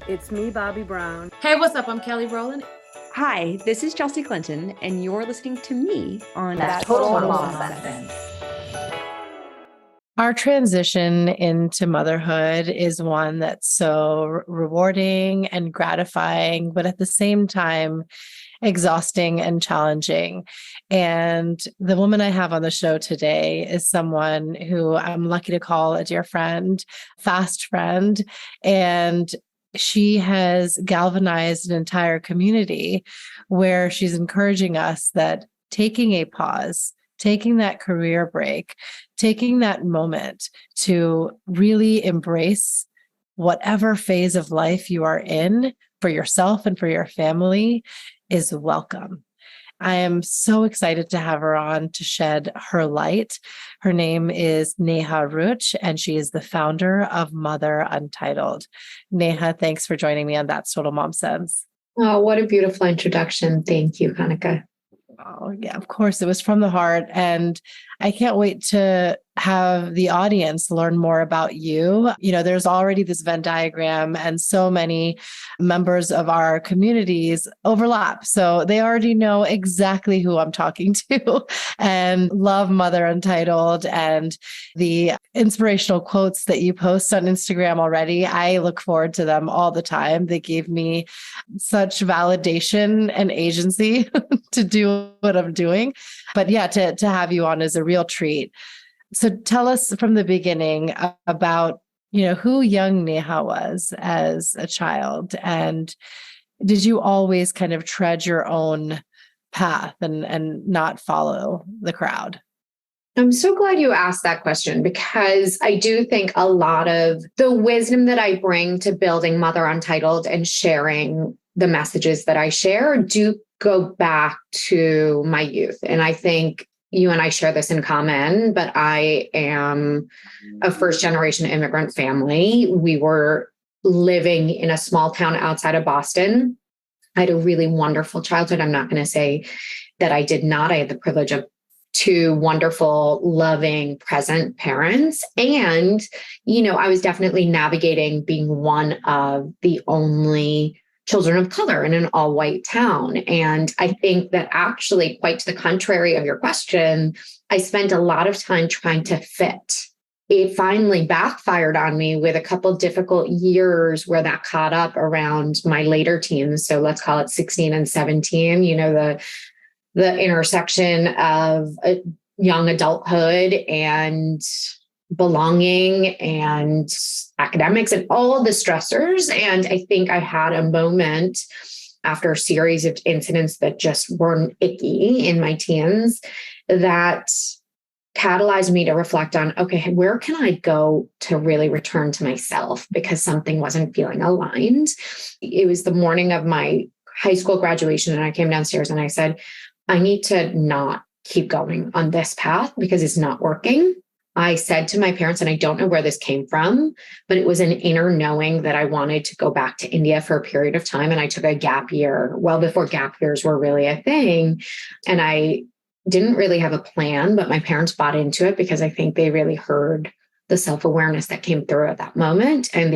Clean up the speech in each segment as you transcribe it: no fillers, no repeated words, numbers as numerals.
It's me, Bobbi Brown. Hey, what's up? I'm Kelly Rowland. Hi, this is Chelsea Clinton, and you're listening to me on That Total Mom Sense. Our transition into motherhood is one that's so rewarding and gratifying, but at the same time, exhausting and challenging. And the woman I have on the show today is someone who I'm lucky to call a dear friend, fast friend, and she has galvanized an entire community where she's encouraging us that taking a pause, taking that career break, taking that moment to really embrace whatever phase of life you are in for yourself and for your family is welcome. I am so excited to have her on to shed her light. Her name is Neha Ruch, and she is the founder of Mother Untitled. Neha, thanks for joining me on That's Total Mom Sense. Oh, what a beautiful introduction. Thank you, Kanika. Oh, yeah, of course. It was from the heart. And I can't wait to have the audience learn more about you. You know, there's already this Venn diagram, and so many members of our communities overlap. So they already know exactly who I'm talking to and love Mother Untitled and the inspirational quotes that you post on Instagram already. I look forward to them all the time. They gave me such validation and agency to do what I'm doing. But yeah, to have you on is a real treat. So tell us from the beginning about, who young Neha was as a child. And did you always kind of tread your own path and not follow the crowd? I'm so glad you asked that question, because I do think a lot of the wisdom that I bring to building Mother Untitled and sharing the messages that I share do go back to my youth. And I think you and I share this in common, but I am a first-generation immigrant family. We were living in a small town outside of Boston. I had a really wonderful childhood. I'm not going to say that I did not. I had the privilege of two wonderful, loving, present parents. And, I was definitely navigating being one of the only children of color in an all-white town. And I think that actually, quite to the contrary of your question, I spent a lot of time trying to fit. It finally backfired on me with a couple of difficult years where that caught up around my later teens. So let's call it 16 and 17, the intersection of young adulthood and belonging and academics and all the stressors. And I think I had a moment after a series of incidents that just weren't icky in my teens that catalyzed me to reflect on, okay, where can I go to really return to myself, because something wasn't feeling aligned. It was the morning of my high school graduation, and I came downstairs and I said, I need to not keep going on this path because it's not working. I said to my parents, and I don't know where this came from, but it was an inner knowing that I wanted to go back to India for a period of time. And I took a gap year well before gap years were really a thing. And I didn't really have a plan, but my parents bought into it because I think they really heard the self-awareness that came through at that moment. And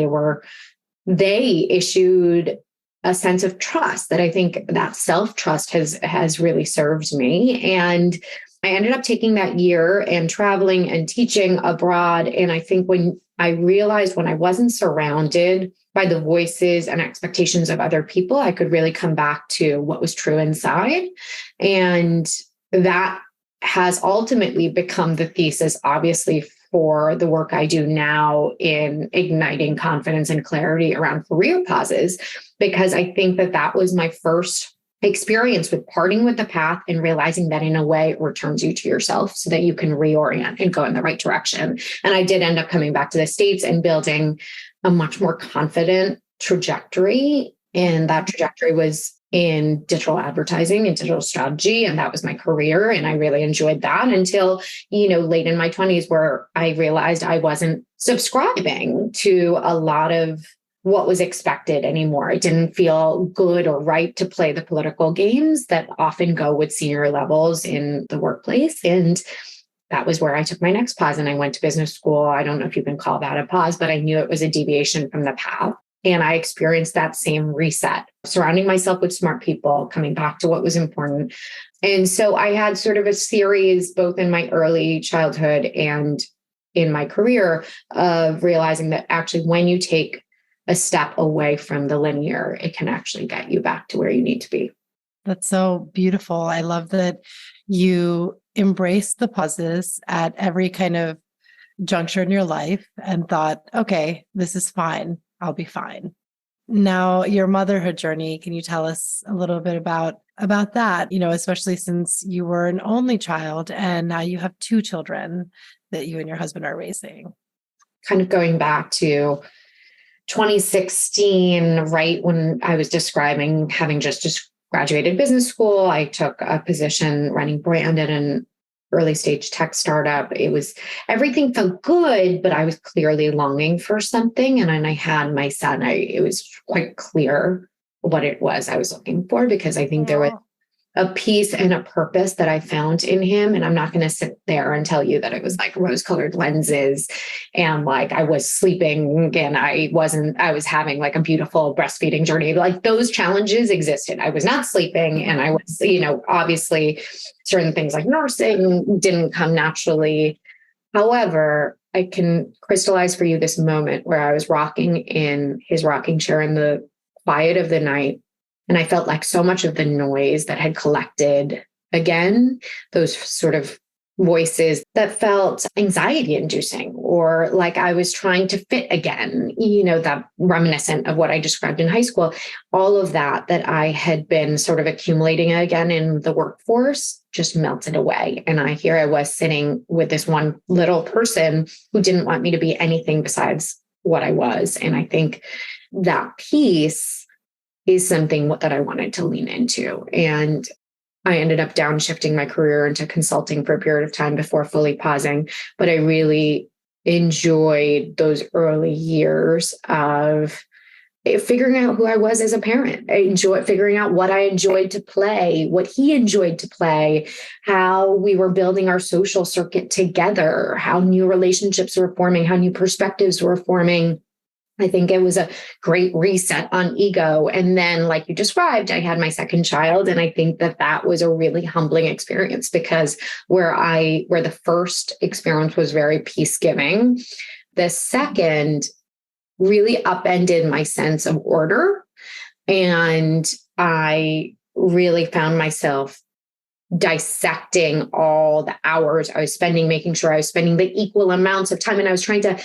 they issued a sense of trust that I think that self-trust has really served me. And I ended up taking that year and traveling and teaching abroad. And I think when I realized when I wasn't surrounded by the voices and expectations of other people, I could really come back to what was true inside. And that has ultimately become the thesis, obviously, for the work I do now in igniting confidence and clarity around career pauses, because I think that was my first experience with parting with the path and realizing that in a way it returns you to yourself so that you can reorient and go in the right direction. And I did end up coming back to the States and building a much more confident trajectory. And that trajectory was in digital advertising and digital strategy. And that was my career. And I really enjoyed that until, late in my 20s, where I realized I wasn't subscribing to a lot of what was expected anymore. It didn't feel good or right to play the political games that often go with senior levels in the workplace. And that was where I took my next pause, and I went to business school. I don't know if you can call that a pause, but I knew it was a deviation from the path. And I experienced that same reset, surrounding myself with smart people, coming back to what was important. And so I had sort of a series, both in my early childhood and in my career, of realizing that actually when you take a step away from the linear, it can actually get you back to where you need to be. That's so beautiful. I love that you embrace the pauses at every kind of juncture in your life and thought, okay, this is fine. I'll be fine. Now, your motherhood journey, can you tell us a little bit about that, especially since you were an only child and now you have two children that you and your husband are raising? Kind of going back to 2016, right when I was describing having just graduated business school, I took a position running brand at an early stage tech startup. Everything felt good, but I was clearly longing for something. And then I had my son. It was quite clear what it was I was looking for, because I think there was a peace and a purpose that I found in him. And I'm not going to sit there and tell you that it was like rose-colored lenses and like I was sleeping and I was having like a beautiful breastfeeding journey. Like those challenges existed. I was not sleeping, and I was, obviously certain things like nursing didn't come naturally. However, I can crystallize for you this moment where I was rocking in his rocking chair in the quiet of the night. And I felt like so much of the noise that had collected again, those sort of voices that felt anxiety inducing, or like I was trying to fit again, that reminiscent of what I described in high school, all of that I had been sort of accumulating again in the workforce just melted away. And here I was sitting with this one little person who didn't want me to be anything besides what I was. And I think that piece is something that I wanted to lean into. And I ended up downshifting my career into consulting for a period of time before fully pausing. But I really enjoyed those early years of figuring out who I was as a parent. I enjoyed figuring out what I enjoyed to play, what he enjoyed to play, how we were building our social circuit together, how new relationships were forming, how new perspectives were forming. I think it was a great reset on ego. And then, like you described, I had my second child. And I think that was a really humbling experience, because where the first experience was very peace-giving, the second really upended my sense of order. And I really found myself dissecting all the hours I was spending, making sure I was spending the equal amounts of time. And I was trying to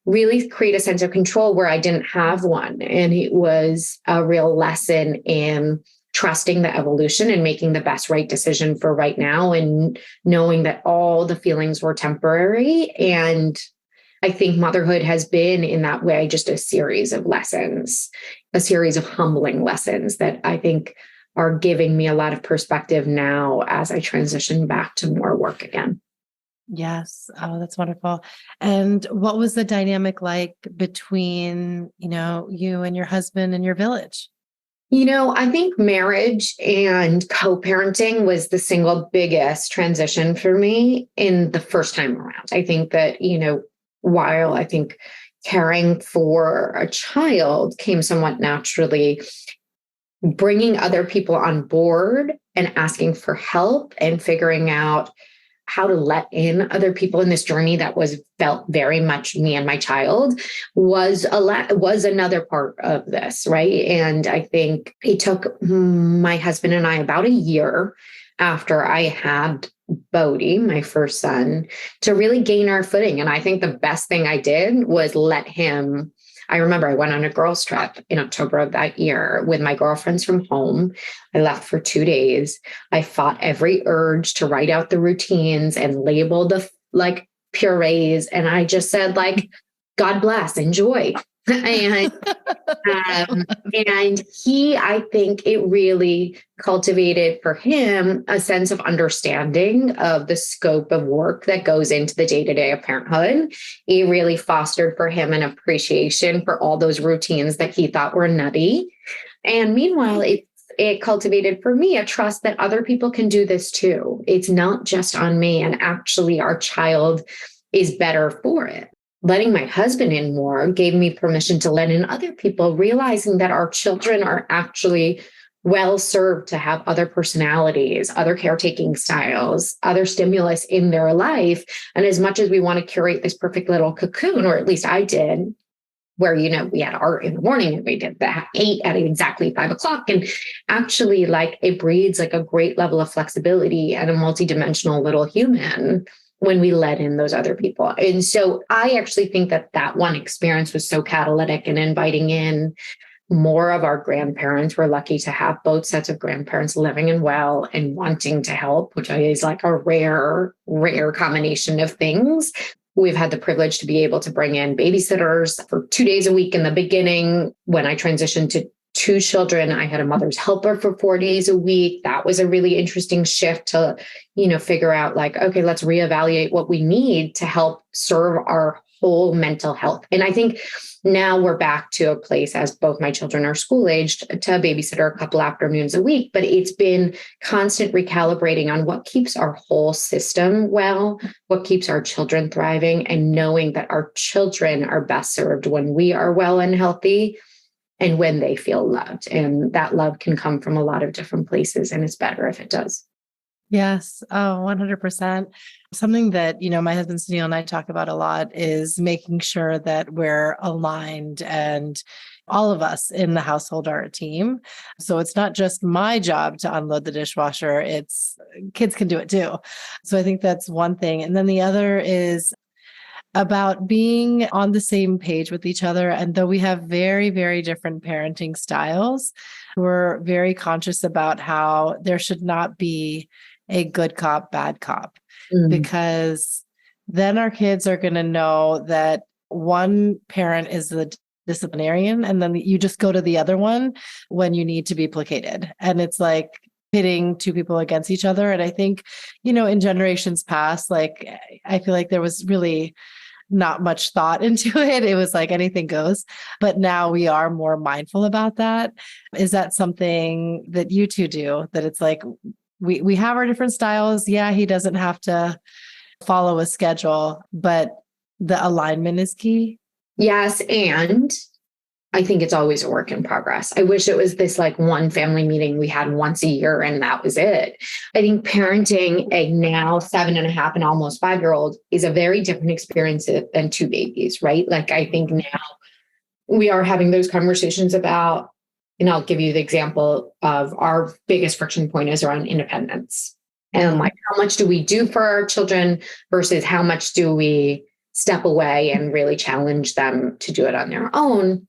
really create a sense of control where I didn't have one. And it was a real lesson in trusting the evolution and making the best right decision for right now, and knowing that all the feelings were temporary. And I think motherhood has been in that way just a series of lessons, a series of humbling lessons that I think are giving me a lot of perspective now as I transition back to more work again. Yes. Oh, that's wonderful. And what was the dynamic like between, you and your husband and your village? I think marriage and co-parenting was the single biggest transition for me in the first time around. I think that, while I think caring for a child came somewhat naturally, bringing other people on board and asking for help and figuring out how to let in other people in this journey that felt very much me and my child was another part of this, right? And I think it took my husband and I about a year after I had Bodhi, my first son, to really gain our footing. And I think the best thing I did was let him. I remember I went on a girls' trip in October of that year with my girlfriends from home. I left for 2 days. I fought every urge to write out the routines and label the purees. And I just said, God bless, enjoy. And I think it really cultivated for him a sense of understanding of the scope of work that goes into the day-to-day of parenthood. It really fostered for him an appreciation for all those routines that he thought were nutty. And meanwhile, it cultivated for me a trust that other people can do this too. It's not just on me. And actually, our child is better for it. letting my husband in more gave me permission to let in other people, realizing that our children are actually well served to have other personalities, other caretaking styles, other stimulus in their life. And as much as we want to curate this perfect little cocoon, or at least I did, where, we had art in the morning and we did that 8 at exactly 5:00. And actually, like, it breeds like a great level of flexibility and a multidimensional little human when we let in those other people. And so I actually think that that one experience was so catalytic in inviting in more of our grandparents. We're lucky to have both sets of grandparents living and well and wanting to help, which is like a rare combination of things. We've had the privilege to be able to bring in babysitters for 2 days a week. In the beginning, when I transitioned to 2 children, I had a mother's helper for 4 days a week. That was a really interesting shift to, figure out like, okay, let's reevaluate what we need to help serve our whole mental health. And I think now we're back to a place, as both my children are school aged, to babysitter a couple afternoons a week, but it's been constant recalibrating on what keeps our whole system well, what keeps our children thriving, and knowing that our children are best served when we are well and healthy and when they feel loved. And that love can come from a lot of different places, and it's better if it does. Yes. Oh, 100%. Something that, my husband Sunil and I talk about a lot is making sure that we're aligned, and all of us in the household are a team. So it's not just my job to unload the dishwasher. It's kids can do it too. So I think that's one thing. And then the other is about being on the same page with each other. And though we have very, very different parenting styles, we're very conscious about how there should not be a good cop, bad cop, because then our kids are going to know that one parent is the disciplinarian, and then you just go to the other one when you need to be placated. And it's like pitting 2 people against each other. And I think, in generations past, like, I feel like there was really not much thought into it. It was like anything goes. But now we are more mindful about that. Is that something that you two do? That it's like, we have our different styles. Yeah, he doesn't have to follow a schedule, but the alignment is key. Yes. And I think it's always a work in progress. I wish it was this like one family meeting we had once a year and that was it. I think parenting a now 7.5 and almost 5-year-old is a very different experience than 2 babies, right? Like, I think now we are having those conversations about, and I'll give you the example of our biggest friction point is around independence. And like, how much do we do for our children versus how much do we step away and really challenge them to do it on their own?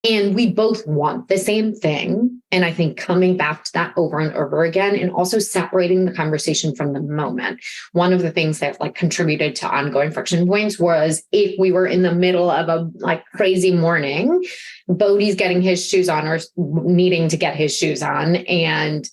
And we both want the same thing. And I think coming back to that over and over again, and also separating the conversation from the moment. One of the things that like contributed to ongoing friction points was if we were in the middle of a like crazy morning, Bodhi's getting his shoes on or needing to get his shoes on, and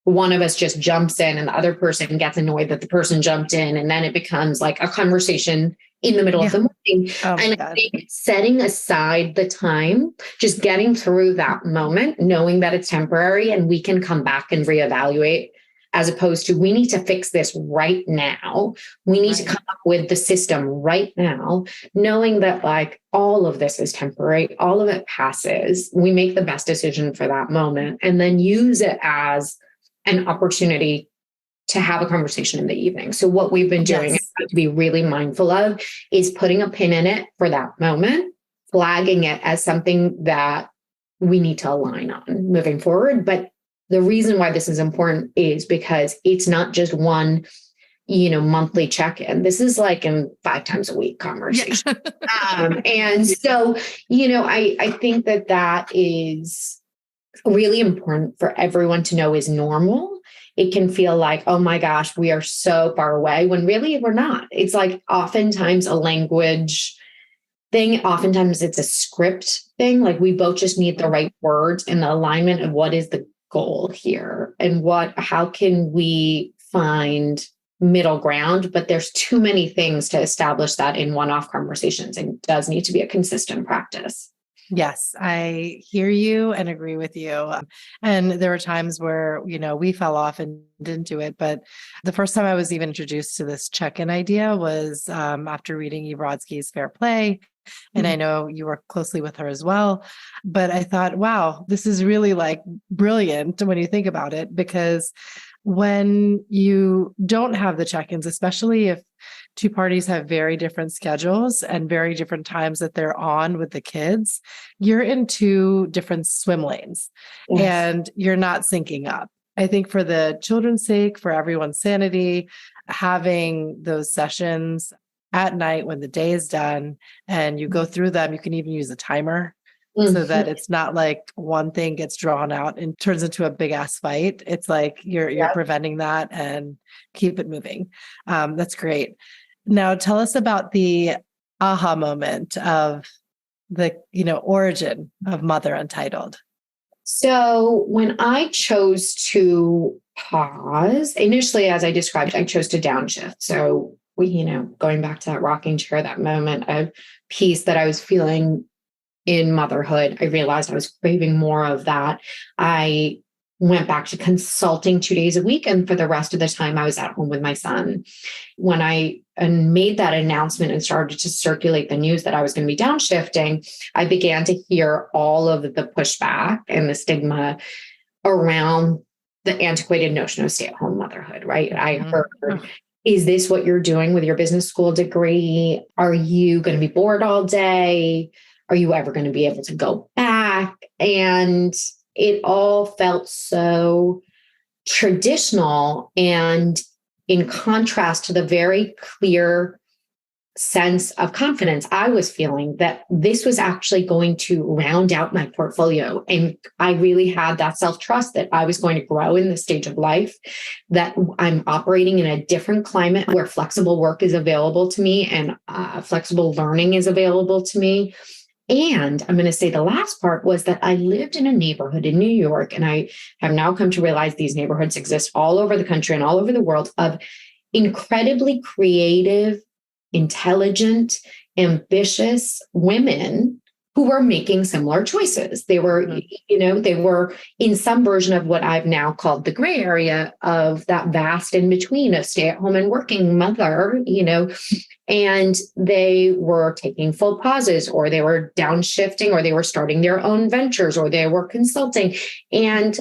one of us just jumps in and the other person gets annoyed that the person jumped in. And then it becomes like a conversation in the middle of the morning. And I think setting aside the time, just getting through that moment, knowing that it's temporary and we can come back and reevaluate, as opposed to we need to fix this right now. We need to come up with the system right now, knowing that like all of this is temporary, all of it passes. We make the best decision for that moment and then use it as an opportunity to have a conversation in the evening. So what we've been doing to be really mindful of is putting a pin in it for that moment, flagging it as something that we need to align on moving forward. But the reason why this is important is because it's not just one, monthly check-in. This is like in 5 times a week conversation. And so, I think that is really important for everyone to know is normal. It can feel like, oh my gosh, we are so far away when really we're not. It's like oftentimes a language thing. Oftentimes it's a script thing. Like we both just need the right words and the alignment of what is the goal here and how can we find middle ground, but there's too many things to establish that in one-off conversations. And it does need to be a consistent practice. Yes, I hear you and agree with you. And there were times where, we fell off and didn't do it. But the first time I was even introduced to this check-in idea was after reading Eve Rodsky's Fair Play. And I know you work closely with her as well. But I thought, wow, this is really like brilliant when you think about it, because when you don't have the check-ins, especially if two parties have very different schedules and very different times that they're on with the kids, you're in two different swim lanes. Yes. And you're not syncing up. I think for the children's sake, for everyone's sanity, having those sessions at night when the day is done and you go through them, you can even use a timer. So that it's not like one thing gets drawn out and turns into a big ass fight. It's like you're preventing that and keep it moving. That's great. Now tell us about the aha moment of the, origin of Mother Untitled. So when I chose to pause, initially, as I described, I chose to downshift. So we, going back to that rocking chair, that moment of peace that I was feeling in motherhood, I realized I was craving more of that. I went back to consulting 2 days a week. And for the rest of the time, I was at home with my son. When I made that announcement and started to circulate the news that I was going to be downshifting, I began to hear all of the pushback and the stigma around the antiquated notion of stay-at-home motherhood, right? I heard, is this what you're doing with your business school degree? Are you going to be bored all day? Are you ever going to be able to go back? And it all felt so traditional and in contrast to the very clear sense of confidence I was feeling that this was actually going to round out my portfolio. And I really had that self-trust that I was going to grow in this stage of life, that I'm operating in a different climate where flexible work is available to me and flexible learning is available to me. And I'm going to say the last part was that I lived in a neighborhood in New York, and I have now come to realize these neighborhoods exist all over the country and all over the world, of incredibly creative, intelligent, ambitious women who were making similar choices. They were, they were in some version of what I've now called the gray area of that vast in between of stay-at-home and working mother, and they were taking full pauses, or they were downshifting, or they were starting their own ventures, or they were consulting. And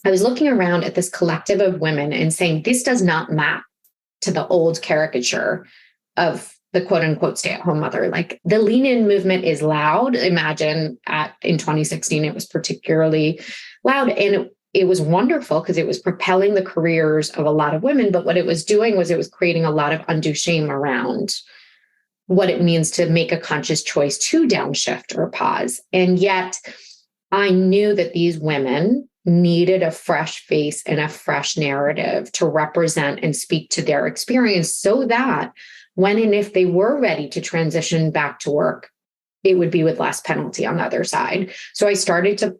I was looking around at this collective of women and saying, this does not map to the old caricature of the quote unquote stay-at-home mother. Like, the lean in movement is loud. Imagine in 2016, it was particularly loud. And it was wonderful because it was propelling the careers of a lot of women. But what it was doing was it was creating a lot of undue shame around what it means to make a conscious choice to downshift or pause. And yet I knew that these women needed a fresh face and a fresh narrative to represent and speak to their experience, so that when and if they were ready to transition back to work, it would be with less penalty on the other side. So I started to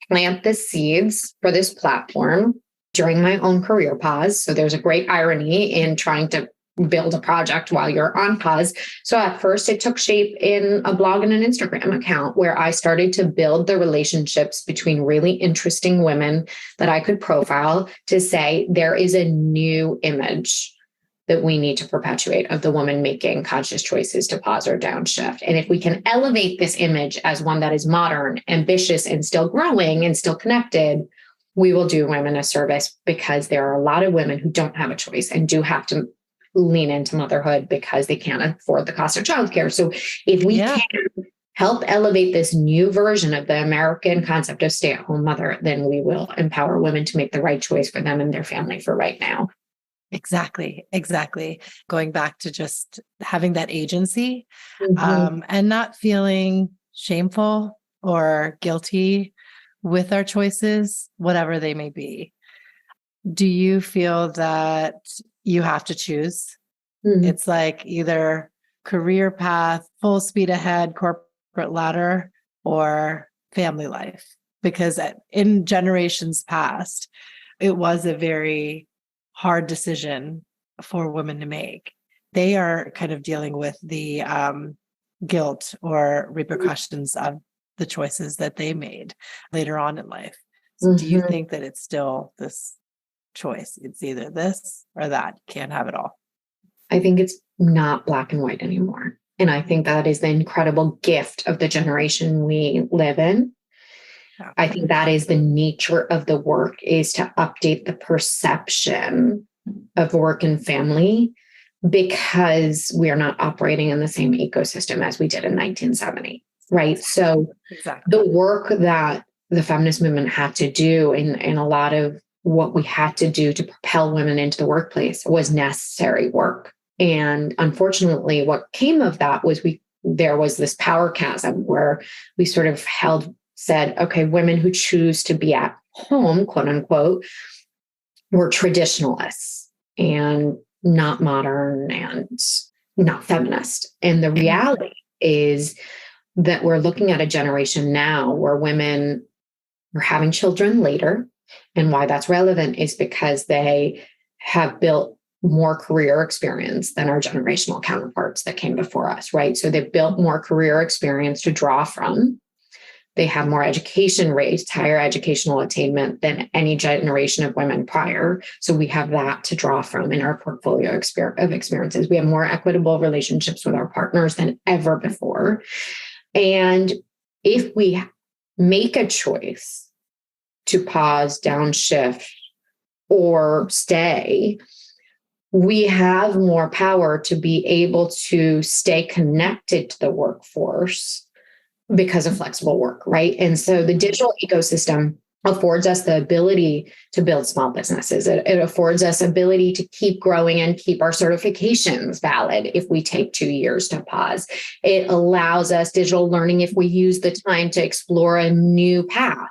plant the seeds for this platform during my own career pause. So there's a great irony in trying to build a project while you're on pause. So at first it took shape in a blog and an Instagram account where I started to build the relationships between really interesting women that I could profile to say, there is a new image that we need to perpetuate of the woman making conscious choices to pause or downshift. And if we can elevate this image as one that is modern, ambitious, and still growing and still connected, we will do women a service, because there are a lot of women who don't have a choice and do have to lean into motherhood because they can't afford the cost of childcare. So if we can help elevate this new version of the American concept of stay-at-home mother, then we will empower women to make the right choice for them and their family for right now. Exactly. Going back to just having that agency, and not feeling shameful or guilty with our choices, whatever they may be. Do you feel that you have to choose? It's like either career path, full speed ahead, corporate ladder, or family life? Because in generations past, it was a very hard decision for women to make. They are kind of dealing with the guilt or repercussions of the choices that they made later on in life. So do you think that it's still this choice? It's either this or that. You can't have it all. I think it's not black and white anymore. And I think that is the incredible gift of the generation we live in. Yeah. I think that is the nature of the work, is to update the perception of work and family, because we are not operating in the same ecosystem as we did in 1970, right? So exactly. The work that the feminist movement had to do, and a lot of what we had to do to propel women into the workplace, was necessary work. And unfortunately, what came of that was there was this power chasm where we sort of said, okay, women who choose to be at home, quote unquote, were traditionalists and not modern and not feminist. And the reality is that we're looking at a generation now where women are having children later. And why that's relevant is because they have built more career experience than our generational counterparts that came before us, right? So they've built more career experience to draw from. They have more education rates, higher educational attainment than any generation of women prior. So we have that to draw from in our portfolio of experiences. We have more equitable relationships with our partners than ever before. And if we make a choice to pause, downshift, or stay, we have more power to be able to stay connected to the workforce because of flexible work, right? And so the digital ecosystem affords us the ability to build small businesses. It affords us ability to keep growing and keep our certifications valid if we take 2 years to pause. It allows us digital learning if we use the time to explore a new path.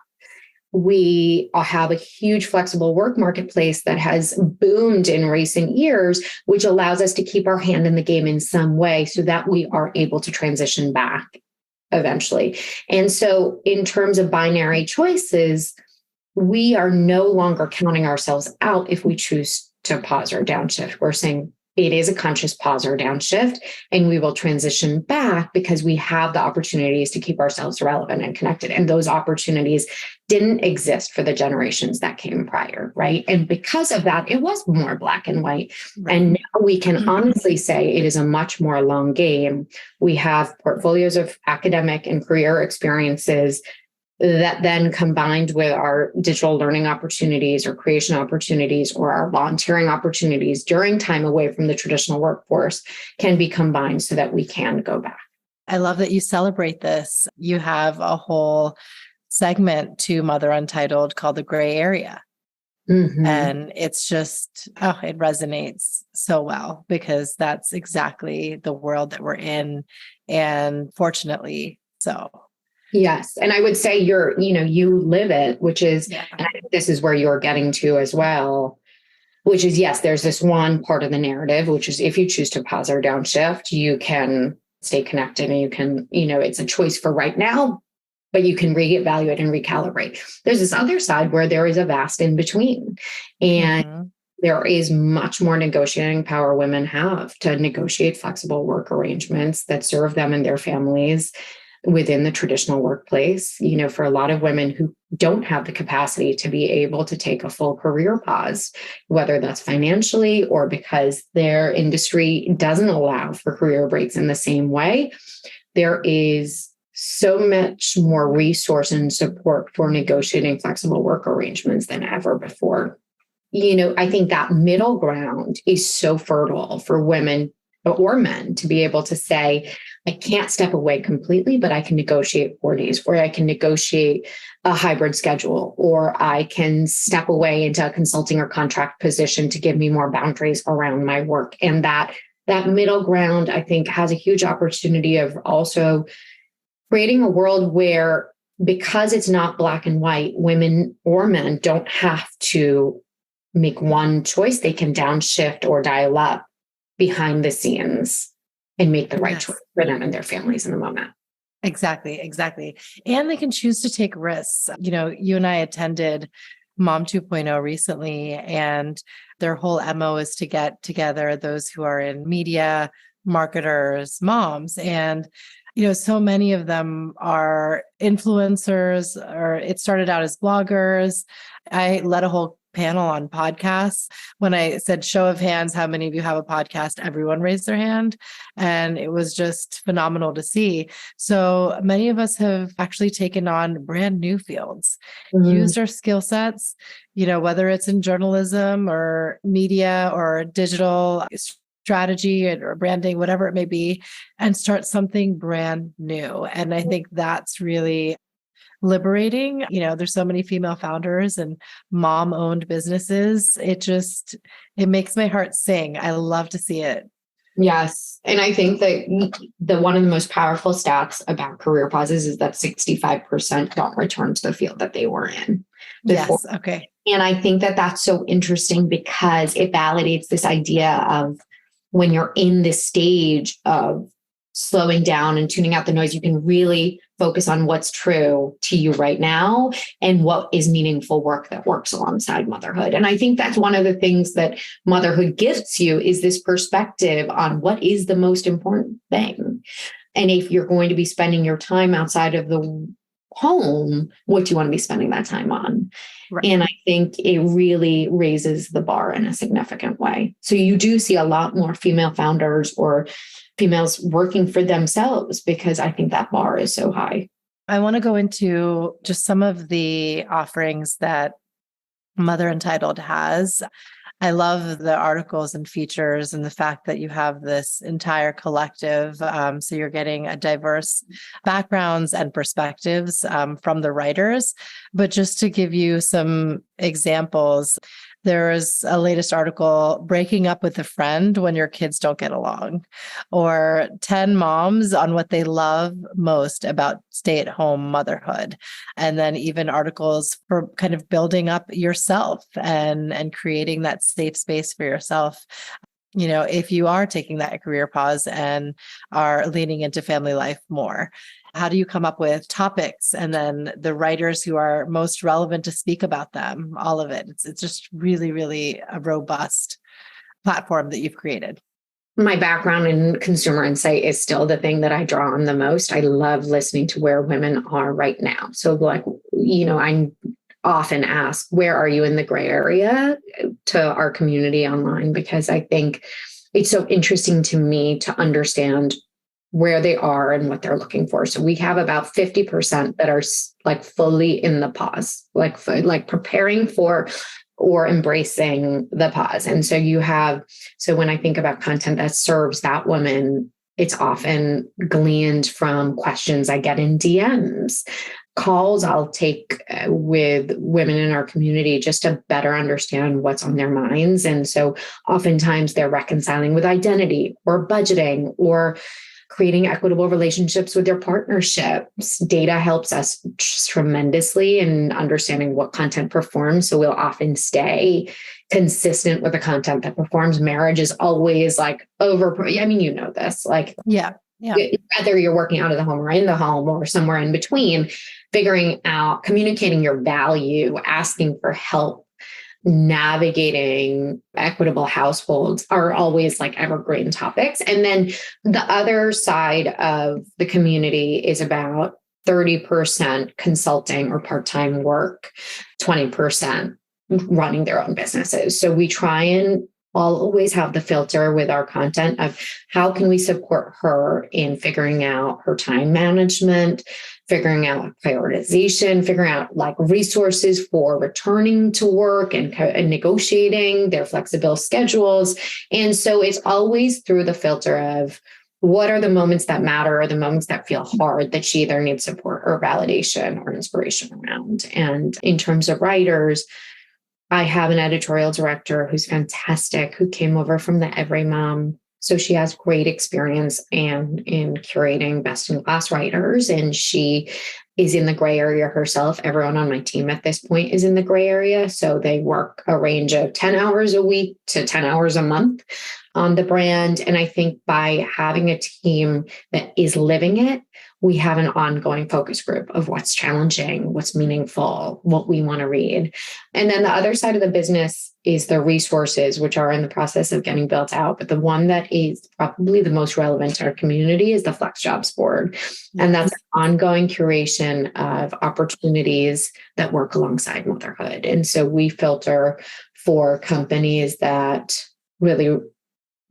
We have a huge flexible work marketplace that has boomed in recent years, which allows us to keep our hand in the game in some way so that we are able to transition back eventually. And so in terms of binary choices, we are no longer counting ourselves out if we choose to pause or downshift. We're saying it is a conscious pause or downshift, and we will transition back because we have the opportunities to keep ourselves relevant and connected. And those opportunities didn't exist for the generations that came prior, right? And because of that, it was more black and white. Right. And now we can honestly say it is a much more long game. We have portfolios of academic and career experiences that then, combined with our digital learning opportunities or creation opportunities or our volunteering opportunities during time away from the traditional workforce, can be combined so that we can go back. I love that you celebrate this. You have a whole segment to Mother Untitled called The Gray Area. Mm-hmm. And it's just, it resonates so well because that's exactly the world that we're in. And fortunately, so. Yes. And I would say you live it, which is, and I think this is where you're getting to as well, which is, yes, there's this one part of the narrative, which is if you choose to pause or downshift, you can stay connected and you can, it's a choice for right now, but you can reevaluate and recalibrate. There's this other side where there is a vast in between. And there is much more negotiating power women have to negotiate flexible work arrangements that serve them and their families within the traditional workplace. For a lot of women who don't have the capacity to be able to take a full career pause, whether that's financially or because their industry doesn't allow for career breaks in the same way, there is so much more resource and support for negotiating flexible work arrangements than ever before. I think that middle ground is so fertile for women or men to be able to say, I can't step away completely, but I can negotiate 4 days, or I can negotiate a hybrid schedule, or I can step away into a consulting or contract position to give me more boundaries around my work. And that middle ground, I think, has a huge opportunity of also creating a world where, because it's not black and white, women or men don't have to make one choice. They can downshift or dial up behind the scenes and make the right choice for them and their families in the moment. Exactly. And they can choose to take risks. You and I attended Mom 2.0 recently, and their whole MO is to get together those who are in media, marketers, moms. And So many of them are influencers, or it started out as bloggers. I led a whole panel on podcasts. When I said, show of hands, how many of you have a podcast? Everyone raised their hand. And it was just phenomenal to see. So many of us have actually taken on brand new fields, used our skill sets, whether it's in journalism or media or digital strategy or branding, whatever it may be, and start something brand new. And I think that's really liberating. There's so many female founders and mom-owned businesses. It makes my heart sing. I love to see it. Yes. And I think that one of the most powerful stats about career pauses is that 65% don't return to the field that they were in before. Yes. Okay. And I think that that's so interesting because it validates this idea of when you're in this stage of slowing down and tuning out the noise, you can really focus on what's true to you right now and what is meaningful work that works alongside motherhood. And I think that's one of the things that motherhood gives you is this perspective on what is the most important thing. And if you're going to be spending your time outside of the home, what do you want to be spending that time on? Right. And I think it really raises the bar in a significant way. So you do see a lot more female founders or females working for themselves because I think that bar is so high. I want to go into just some of the offerings that Mother Untitled has. I love the articles and features and the fact that you have this entire collective. So you're getting a diverse backgrounds and perspectives from the writers. But just to give you some examples, there is a latest article, breaking up with a friend when your kids don't get along, or 10 moms on what they love most about stay-at-home motherhood. And then even articles for kind of building up yourself and creating that safe space for yourself. If you are taking that career pause and are leaning into family life more, how do you come up with topics and then the writers who are most relevant to speak about them? All of it. It's just really, really a robust platform that you've created. My background in consumer insight is still the thing that I draw on the most. I love listening to where women are right now. So I often ask, where are you in the gray area to our community online? Because I think it's so interesting to me to understand where they are and what they're looking for. So we have about 50% that are like fully in the pause, like preparing for or embracing the pause. And so when I think about content that serves that woman, it's often gleaned from questions I get in DMs, calls I'll take with women in our community just to better understand what's on their minds. And so oftentimes they're reconciling with identity or budgeting or creating equitable relationships with their partnerships. Data helps us tremendously in understanding what content performs. So we'll often stay consistent with the content that performs. Marriage is always like this, yeah. Whether you're working out of the home or in the home or somewhere in between, figuring out, communicating your value, asking for help, navigating equitable households are always like evergreen topics. And then the other side of the community is about 30% consulting or part-time work, 20% running their own businesses. So we try and always have the filter with our content of how can we support her in figuring out her time management, figuring out prioritization, figuring out like resources for returning to work and negotiating their flexible schedules. And so it's always through the filter of what are the moments that matter or the moments that feel hard that she either needs support or validation or inspiration around. And in terms of writers, I have an editorial director who's fantastic, who came over from the Every Mom. So she has great experience in curating best-in-class writers, and she is in the gray area herself. Everyone on my team at this point is in the gray area. So they work a range of 10 hours a week to 10 hours a month on the brand. And I think by having a team that is living it, we have an ongoing focus group of what's challenging, what's meaningful, what we want to read. And then the other side of the business is the resources, which are in the process of getting built out. But the one that is probably the most relevant to our community is the Flex Jobs Board. And that's an ongoing curation of opportunities that work alongside motherhood. And so we filter for companies that really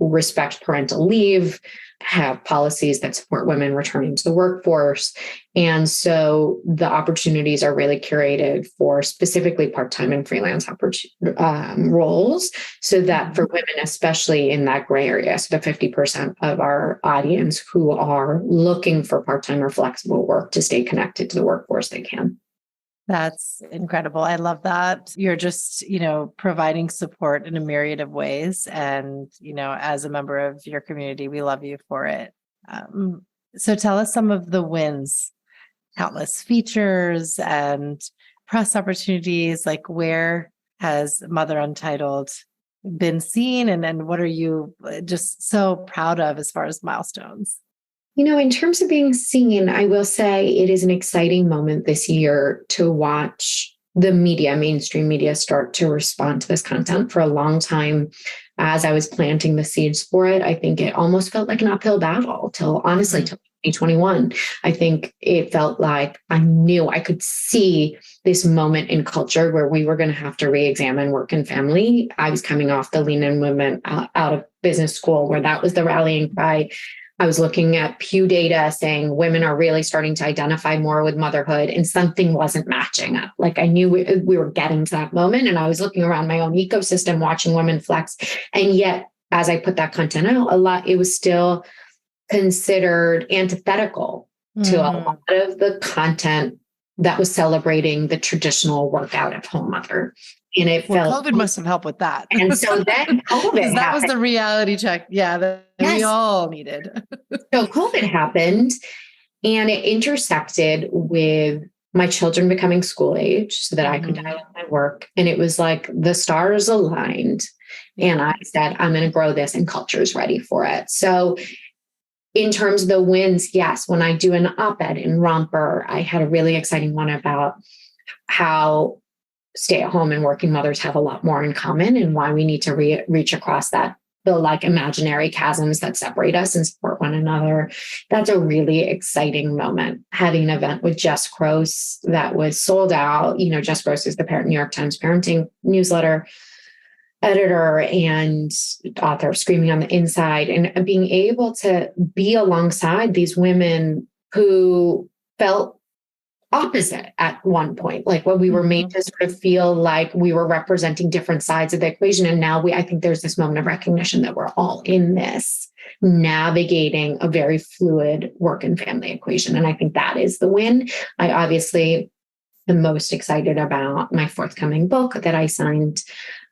respect parental leave, have policies that support women returning to the workforce. And so the opportunities are really curated for specifically part-time and freelance roles, so that for women, especially in that gray area, so the 50% of our audience who are looking for part-time or flexible work to stay connected to the workforce, they can. That's incredible. I love that. You're just, providing support in a myriad of ways. And, as a member of your community, we love you for it. So tell us some of the wins, countless features and press opportunities. Like, where has Mother Untitled been seen? And what are you just so proud of as far as milestones? In terms of being seen, I will say it is an exciting moment this year to watch the media, mainstream media, start to respond to this content. For a long time, as I was planting the seeds for it, I think it almost felt like an uphill battle till 2021. I think it felt like I knew I could see this moment in culture where we were going to have to re-examine work and family. I was coming off the Lean In movement out of business school, where that was the rallying cry. I was looking at Pew data saying women are really starting to identify more with motherhood, and something wasn't matching up. Like, I knew we were getting to that moment, and I was looking around my own ecosystem, watching women flex. And yet, as I put that content out, it was still considered antithetical to a lot of the content that was celebrating the traditional workout at home mother. And COVID must have helped with that. And so then COVID that was the reality check. Yeah, that we all needed. So COVID happened, and it intersected with my children becoming school age so that I could dial up my work. And it was like the stars aligned. And I said, I'm going to grow this, and culture is ready for it. So in terms of the wins, yes, when I do an op-ed in Romper, I had a really exciting one about how stay-at-home and working mothers have a lot more in common, and why we need to reach across the imaginary chasms that separate us and support one another. That's a really exciting moment. Having an event with Jess Gross that was sold out. Jess Gross is the New York Times parenting newsletter editor and author of Screaming on the Inside, and being able to be alongside these women who felt opposite at one point, like when we were made to sort of feel like we were representing different sides of the equation. And now I think there's this moment of recognition that we're all in this, navigating a very fluid work and family equation. And I think that is the win. I obviously am most excited about my forthcoming book that I signed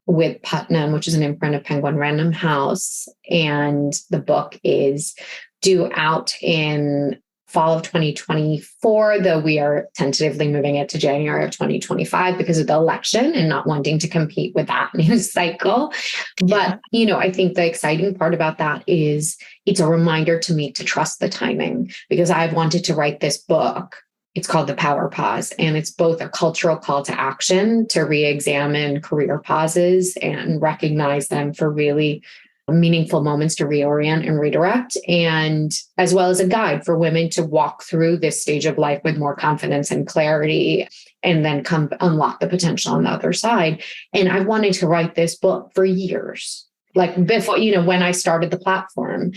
with Putnam, which is an imprint of Penguin Random House. And the book is due out in fall of 2024, though we are tentatively moving it to January of 2025 because of the election and not wanting to compete with that news cycle. But, I think the exciting part about that is it's a reminder to me to trust the timing, because I've wanted to write this book. It's called The Power Pause, and it's both a cultural call to action to re-examine career pauses and recognize them for really meaningful moments to reorient and redirect, and as well as a guide for women to walk through this stage of life with more confidence and clarity, and then come unlock the potential on the other side. And I wanted to write this book for years, like before, when I started the platform.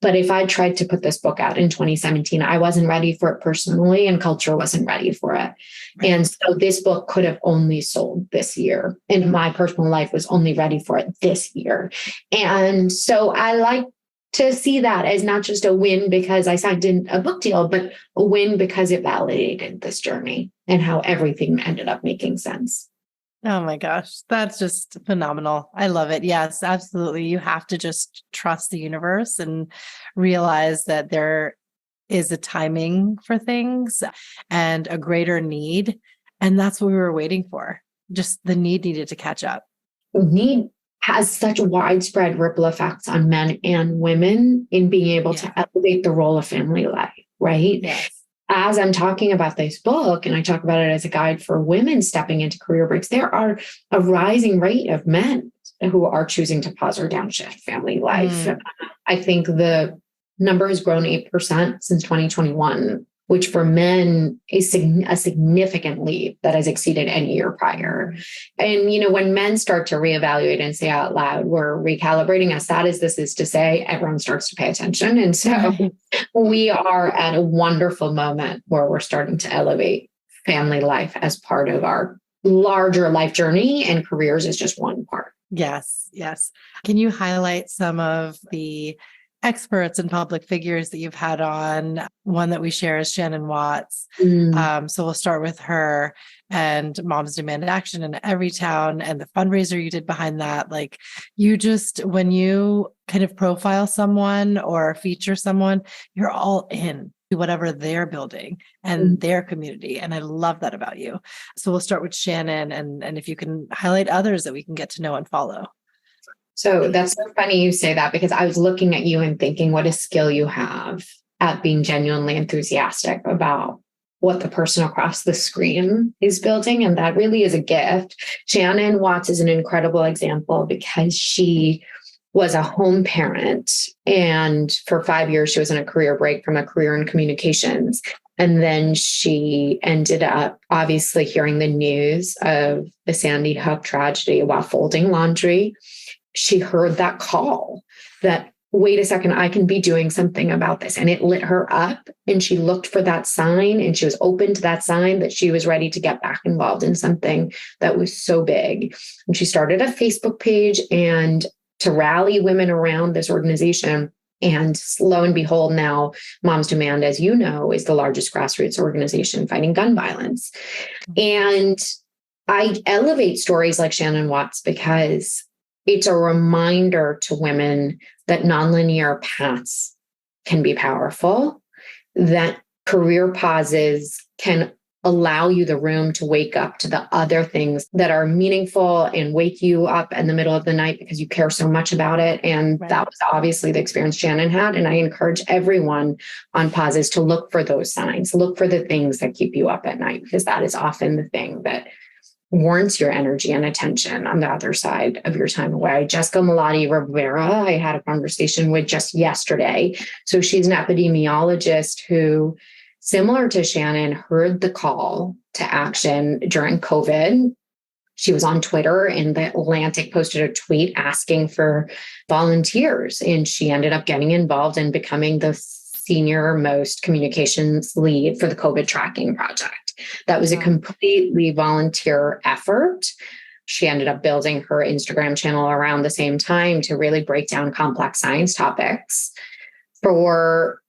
But if I tried to put this book out in 2017, I wasn't ready for it personally, and culture wasn't ready for it. Right. And so this book could have only sold this year, and my personal life was only ready for it this year. And so I like to see that as not just a win because I signed in a book deal, but a win because it validated this journey and how everything ended up making sense. Oh my gosh, that's just phenomenal. I love it. Yes, absolutely. You have to just trust the universe and realize that there is a timing for things and a greater need. And that's what we were waiting for. Just the need needed to catch up. Need has such widespread ripple effects on men and women in being able to elevate the role of family life, right? Yes. as I'm talking about this book, and I talk about it as a guide for women stepping into career breaks, there are a rising rate of men who are choosing to pause or downshift family life. I think the number has grown 8% since 2021, which for men is a significant leap that has exceeded any year prior. And, when men start to reevaluate and say out loud, we're recalibrating, as sad as this is to say, everyone starts to pay attention. And so we are at a wonderful moment where we're starting to elevate family life as part of our larger life journey, and careers is just one part. Yes. Yes. Can you highlight some of the experts and public figures that you've had on? One that we share is Shannon Watts. So we'll start with her and Moms Demand Action in Every Town and the fundraiser you did behind that. Like, you just, when you kind of profile someone or feature someone, you're all in to whatever they're building and their community. And I love that about you. So we'll start with Shannon, and if you can highlight others that we can get to know and follow. So that's so funny you say that, because I was looking at you and thinking what a skill you have at being genuinely enthusiastic about what the person across the screen is building. And that really is a gift. Shannon Watts is an incredible example because she was a home parent. And for 5 years, she was in a career break from a career in communications. And then she ended up obviously hearing the news of the Sandy Hook tragedy while folding laundry. She heard that call that, wait a second, I can be doing something about this. And it lit her up. And she looked for that sign, and she was open to that sign that she was ready to get back involved in something that was so big. And she started a Facebook page and to rally women around this organization. And lo and behold, now Moms Demand, as you know, is the largest grassroots organization fighting gun violence. And I elevate stories like Shannon Watts because it's a reminder to women that nonlinear paths can be powerful, that career pauses can allow you the room to wake up to the other things that are meaningful and wake you up in the middle of the night because you care so much about it. And that was obviously the experience Shannon had. And I encourage everyone on pauses to look for those signs, look for the things that keep you up at night, because that is often the thing that warrants your energy and attention on the other side of your time away. Jessica Malati Rivera, I had a conversation with just yesterday. So she's an epidemiologist who, similar to Shannon, heard the call to action during COVID. She was on Twitter, and The Atlantic posted a tweet asking for volunteers. And she ended up getting involved and becoming the senior most communications lead for the COVID tracking project. That was a completely volunteer effort. She ended up building her Instagram channel around the same time to really break down complex science topics for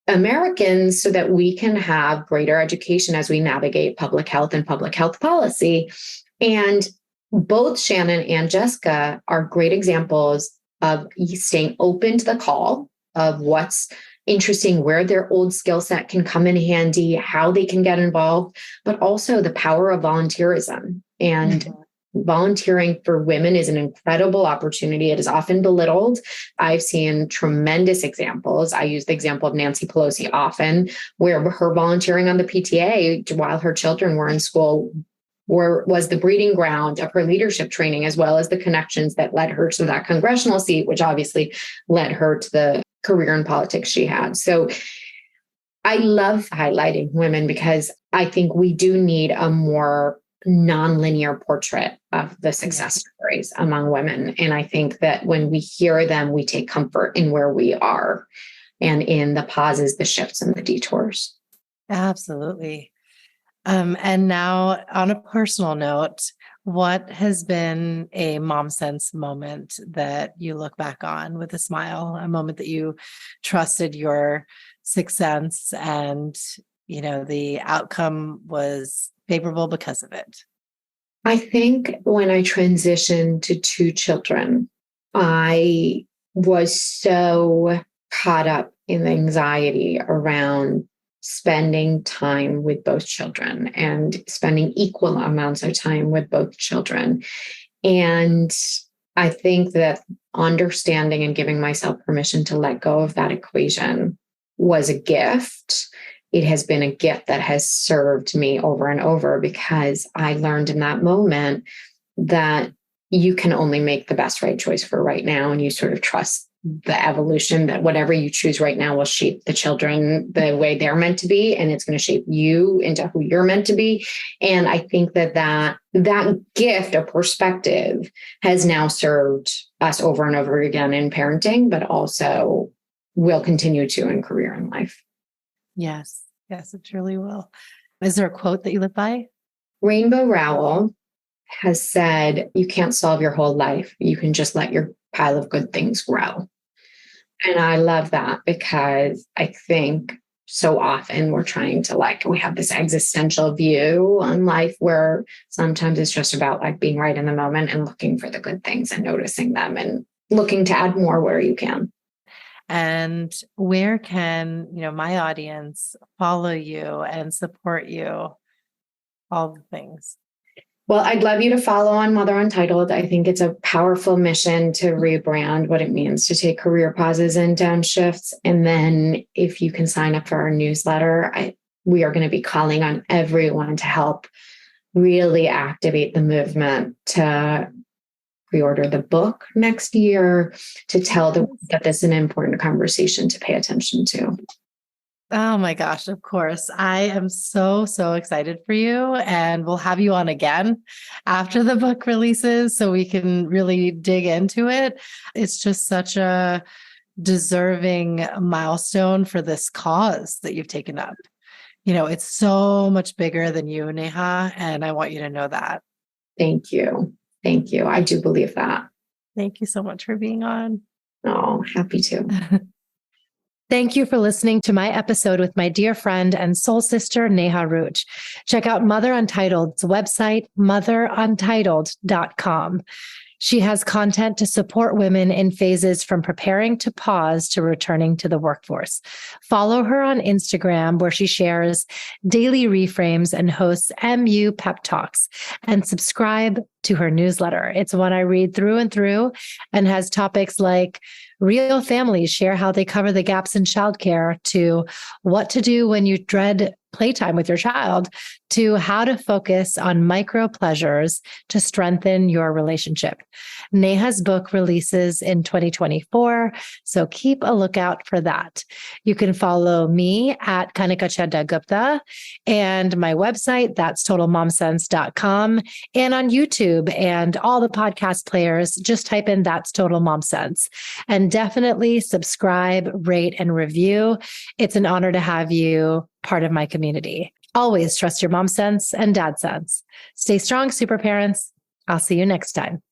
Americans so that we can have greater education as we navigate public health and public health policy. And both Shannon and Jessica are great examples of staying open to the call of what's interesting, where their old skill set can come in handy, how they can get involved, but also the power of volunteerism. And volunteering for women is an incredible opportunity. It is often belittled. I've seen tremendous examples. I use the example of Nancy Pelosi often, where her volunteering on the PTA while her children were in school was the breeding ground of her leadership training, as well as the connections that led her to that congressional seat, which obviously led her to the career in politics she had. So I love highlighting women because I think we do need a more nonlinear portrait of the success stories among women. And I think that when we hear them, we take comfort in where we are and in the pauses, the shifts, and the detours. Absolutely. And now, on a personal note, what has been a mom sense moment that you look back on with a smile, a moment that you trusted your sixth sense and, the outcome was favorable because of it? I think when I transitioned to 2 children, I was so caught up in the anxiety around spending time with both children and spending equal amounts of time with both children. And I think that understanding and giving myself permission to let go of that equation was a gift. it has been a gift that has served me over and over, because I learned in that moment that you can only make the best right choice for right now. And you sort of trust the evolution that whatever you choose right now will shape the children the way they're meant to be. And it's going to shape you into who you're meant to be. And I think that gift of perspective has now served us over and over again in parenting, but also will continue to in career and life. Yes. Yes, it truly will. Is there a quote that you live by? Rainbow Rowell has said, you can't solve your whole life. You can just let your pile of good things grow. And I love that, because I think so often we're trying to we have this existential view on life where sometimes it's just about being right in the moment and looking for the good things and noticing them and looking to add more where you can. And where can, my audience follow you and support you? All the things. Well, I'd love you to follow on Mother Untitled. I think it's a powerful mission to rebrand what it means to take career pauses and downshifts. And then if you can sign up for our newsletter, we are going to be calling on everyone to help really activate the movement to pre-order the book next year, to tell them that this is an important conversation to pay attention to. Oh my gosh, of course. I am so, so excited for you. And we'll have you on again after the book releases so we can really dig into it. It's just such a deserving milestone for this cause that you've taken up. It's so much bigger than you, Neha, and I want you to know that. Thank you. Thank you. I do believe that. Thank you so much for being on. Oh, happy to. Thank you for listening to my episode with my dear friend and soul sister, Neha Ruch. Check out Mother Untitled's website, motheruntitled.com. She has content to support women in phases from preparing to pause to returning to the workforce. Follow her on Instagram, where she shares daily reframes and hosts MU Pep Talks, and subscribe to her newsletter. It's one I read through and through and has topics like real families share how they cover the gaps in childcare, to what to do when you dread playtime with your child, to how to focus on micro pleasures to strengthen your relationship. Neha's book releases in 2024, so keep a lookout for that. You can follow me at Kanika Chadda Gupta and my website, that's totalmomsense.com, and on YouTube and all the podcast players, just type in That's Total Mom Sense. And definitely subscribe, rate, and review. It's an honor to have you part of my community. Always trust your mom sense and dad sense. Stay strong, super parents. I'll see you next time.